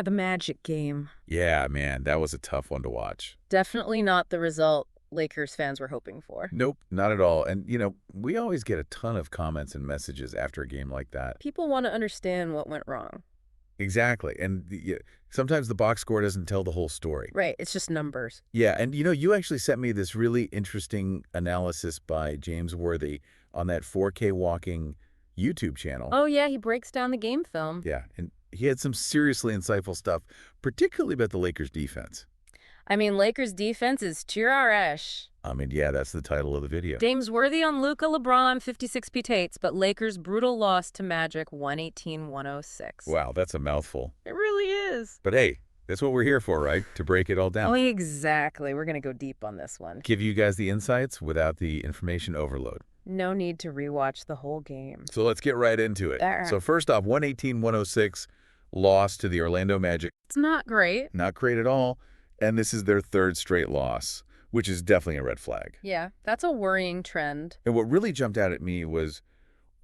The Magic game. Yeah, man, that was a tough one to watch. Definitely not the result Lakers fans were hoping for. Nope, not at all. And, we always get a ton of comments and messages after a game like that. People want to understand what went wrong. Exactly. And sometimes the box score doesn't tell the whole story. Right, it's just numbers. Yeah, and you actually sent me this really interesting analysis by James Worthy on that 4K Walking YouTube channel. Oh yeah, he breaks down the game film. Yeah, and he had some seriously insightful stuff, particularly about the Lakers' defense. I mean, Lakers' defense is trash. Yeah, that's the title of the video. James Worthy on Luka-LeBron, 56 petates, but Lakers' brutal loss to Magic, 118-106. Wow, that's a mouthful. It really is. But hey, that's what we're here for, right? To break it all down. Oh, exactly. We're going to go deep on this one. Give you guys the insights without the information overload. No need to rewatch the whole game. So let's get right into it. There. So first off, 118-106, loss to the Orlando Magic. It's not great. Not great at all. And this is their third straight loss, which is definitely a red flag. Yeah, that's a worrying trend. And what really jumped out at me was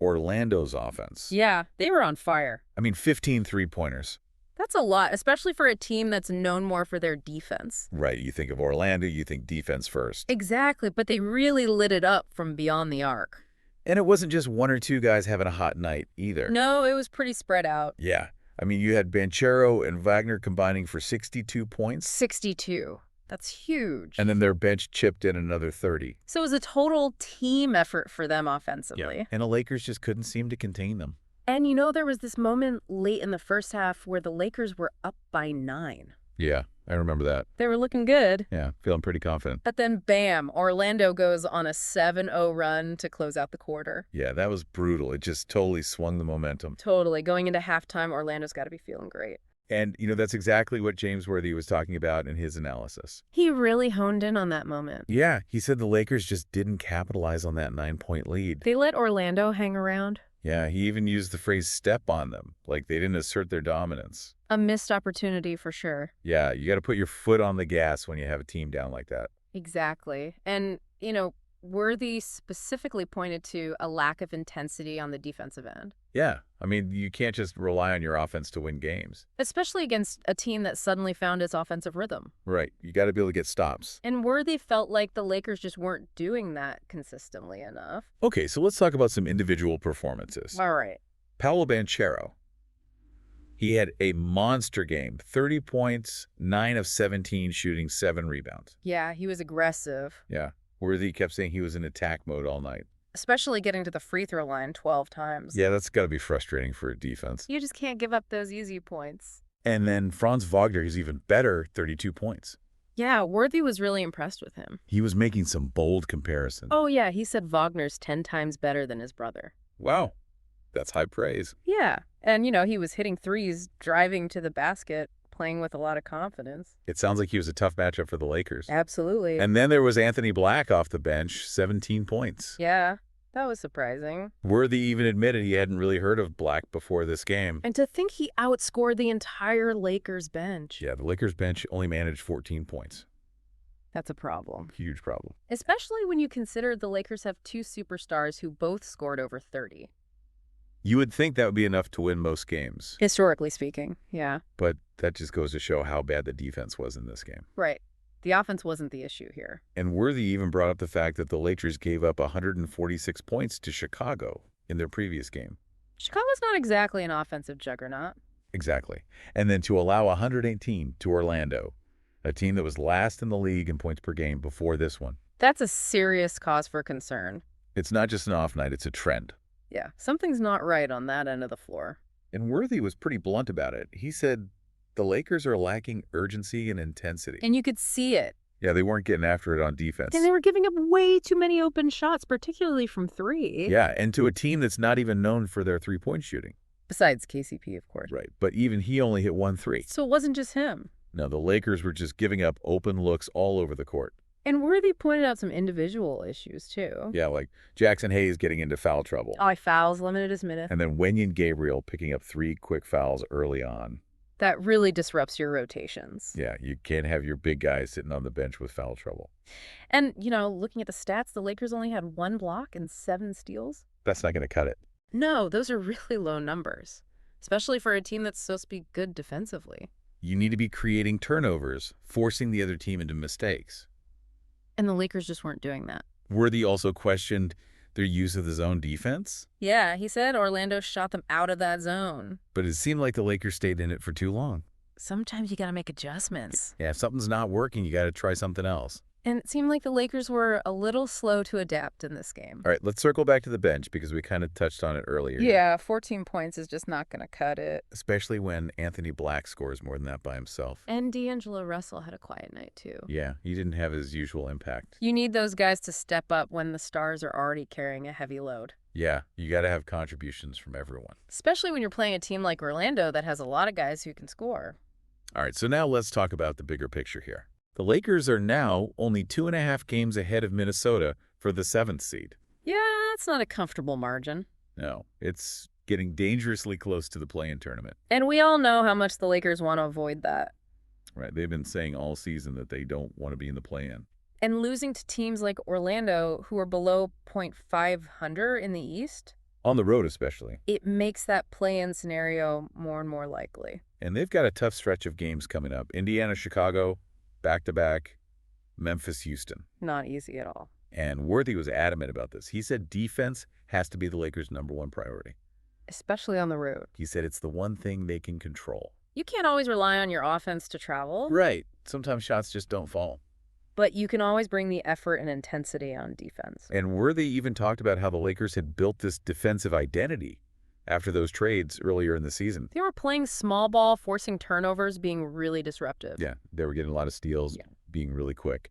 Orlando's offense. Yeah, they were on fire. 15 three-pointers. That's a lot, especially for a team that's known more for their defense. Right, you think of Orlando, you think defense first. Exactly, but they really lit it up from beyond the arc. And it wasn't just one or two guys having a hot night either. No, it was pretty spread out. Yeah. You had Banchero and Wagner combining for 62 points. 62. That's huge. And then their bench chipped in another 30. So it was a total team effort for them offensively. Yeah. And the Lakers just couldn't seem to contain them. And there was this moment late in the first half where the Lakers were up by 9. Yeah, I remember that. They were looking good. Yeah, feeling pretty confident. But then, bam, Orlando goes on a 7-0 run to close out the quarter. Yeah, that was brutal. It just totally swung the momentum. Totally. Going into halftime, Orlando's got to be feeling great. And, that's exactly what James Worthy was talking about in his analysis. He really honed in on that moment. Yeah, he said the Lakers just didn't capitalize on that 9-point lead. They let Orlando hang around. Yeah, he even used the phrase step on them, like they didn't assert their dominance. A missed opportunity for sure. Yeah, you got to put your foot on the gas when you have a team down like that. Exactly. And, Worthy specifically pointed to a lack of intensity on the defensive end. Yeah, you can't just rely on your offense to win games. Especially against a team that suddenly found its offensive rhythm. Right, you got to be able to get stops. And Worthy felt like the Lakers just weren't doing that consistently enough. Okay, so let's talk about some individual performances. All right. Paolo Banchero. He had a monster game, 30 points, 9 of 17 shooting, 7 rebounds. Yeah, he was aggressive. Yeah, Worthy kept saying he was in attack mode all night. Especially getting to the free throw line 12 times. Yeah, that's got to be frustrating for a defense. You just can't give up those easy points. And then Franz Wagner is even better, 32 points. Yeah, Worthy was really impressed with him. He was making some bold comparisons. Oh yeah, he said Wagner's 10 times better than his brother. Wow, that's high praise. Yeah, and he was hitting threes, driving to the basket, playing with a lot of confidence. It sounds like he was a tough matchup for the Lakers. Absolutely. And then there was Anthony Black off the bench, 17 points. Yeah, that was surprising. Worthy even admitted he hadn't really heard of Black before this game. And to think he outscored the entire Lakers bench. Yeah, the Lakers bench only managed 14 points. That's a problem. Huge problem. Especially when you consider the Lakers have 2 superstars who both scored over 30. You would think that would be enough to win most games. Historically speaking, yeah. But that just goes to show how bad the defense was in this game. Right. The offense wasn't the issue here. And Worthy even brought up the fact that the Lakers gave up 146 points to Chicago in their previous game. Chicago's not exactly an offensive juggernaut. Exactly. And then to allow 118 to Orlando, a team that was last in the league in points per game before this one. That's a serious cause for concern. It's not just an off night, it's a trend. Yeah, something's not right on that end of the floor. And Worthy was pretty blunt about it. He said the Lakers are lacking urgency and intensity. And you could see it. Yeah, they weren't getting after it on defense. And they were giving up way too many open shots, particularly from 3. Yeah, and to a team that's not even known for their three-point shooting. Besides KCP, of course. Right, but even he only hit 1 3. So it wasn't just him. No, the Lakers were just giving up open looks all over the court. And Worthy pointed out some individual issues, too. Yeah, like Jackson Hayes getting into foul trouble. Fouls limited his minutes. And then Wenyen Gabriel picking up 3 quick fouls early on. That really disrupts your rotations. Yeah, you can't have your big guys sitting on the bench with foul trouble. And, looking at the stats, the Lakers only had 1 block and 7 steals. That's not going to cut it. No, those are really low numbers, especially for a team that's supposed to be good defensively. You need to be creating turnovers, forcing the other team into mistakes. And the Lakers just weren't doing that. Worthy also questioned their use of the zone defense, Yeah, he said Orlando shot them out of that zone. but it seemed like the Lakers stayed in it for too long. Sometimes you gotta make adjustments. Yeah, if something's not working, you got to try something else. And it seemed like the Lakers were a little slow to adapt in this game. All right, let's circle back to the bench because we kind of touched on it earlier. Yeah, 14 points is just not gonna cut it. Especially when Anthony Black scores more than that by himself. And D'Angelo Russell had a quiet night, too. Yeah, he didn't have his usual impact. You need those guys to step up when the stars are already carrying a heavy load. Yeah, you got to have contributions from everyone. Especially when you're playing a team like Orlando that has a lot of guys who can score. All right, so now let's talk about the bigger picture here. The Lakers are now only 2.5 games ahead of Minnesota for the 7th seed. Yeah, that's not a comfortable margin. No, it's getting dangerously close to the play-in tournament. And we all know how much the Lakers want to avoid that. Right, they've been saying all season that they don't want to be in the play-in. And losing to teams like Orlando, who are below .500 in the East, On the road especially. it makes that play-in scenario more and more likely. And they've got a tough stretch of games coming up. Indiana, Chicago, back-to-back, Memphis, Houston. Not easy at all. And Worthy was adamant about this. He said defense has to be the Lakers' #1 priority. Especially on the road. He said it's the one thing they can control. You can't always rely on your offense to travel, Right. Sometimes shots just don't fall. but you can always bring the effort and intensity on defense. And Worthy even talked about how the Lakers had built this defensive identity after those trades earlier in the season. They were playing small ball, forcing turnovers, being really disruptive. Yeah, they were getting a lot of steals, Yeah. being really quick.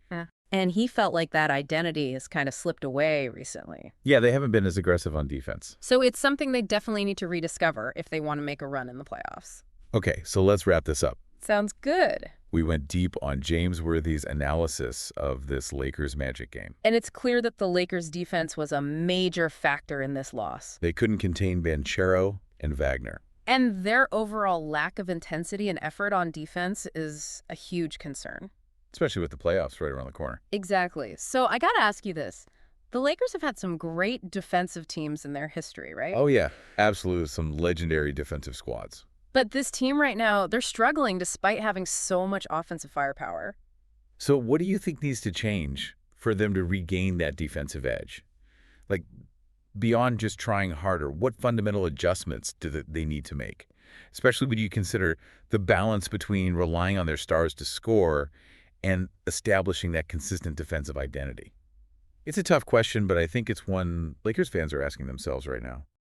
And he felt like that identity has kind of slipped away recently. Yeah, they haven't been as aggressive on defense. So it's something they definitely need to rediscover if they want to make a run in the playoffs. Okay, so let's wrap this up. Sounds good. We went deep on James Worthy's analysis of this Lakers Magic game. And it's clear that the Lakers' defense was a major factor in this loss. They couldn't contain Banchero and Wagner. And their overall lack of intensity and effort on defense is a huge concern. Especially with the playoffs right around the corner. Exactly. So I got to ask you this. The Lakers have had some great defensive teams in their history, right? Oh, yeah. Absolutely. Some legendary defensive squads. But this team right now, they're struggling despite having so much offensive firepower. So what do you think needs to change for them to regain that defensive edge? Like, beyond just trying harder, what fundamental adjustments do they need to make? Especially when you consider the balance between relying on their stars to score and establishing that consistent defensive identity. It's a tough question, but I think it's one Lakers fans are asking themselves right now.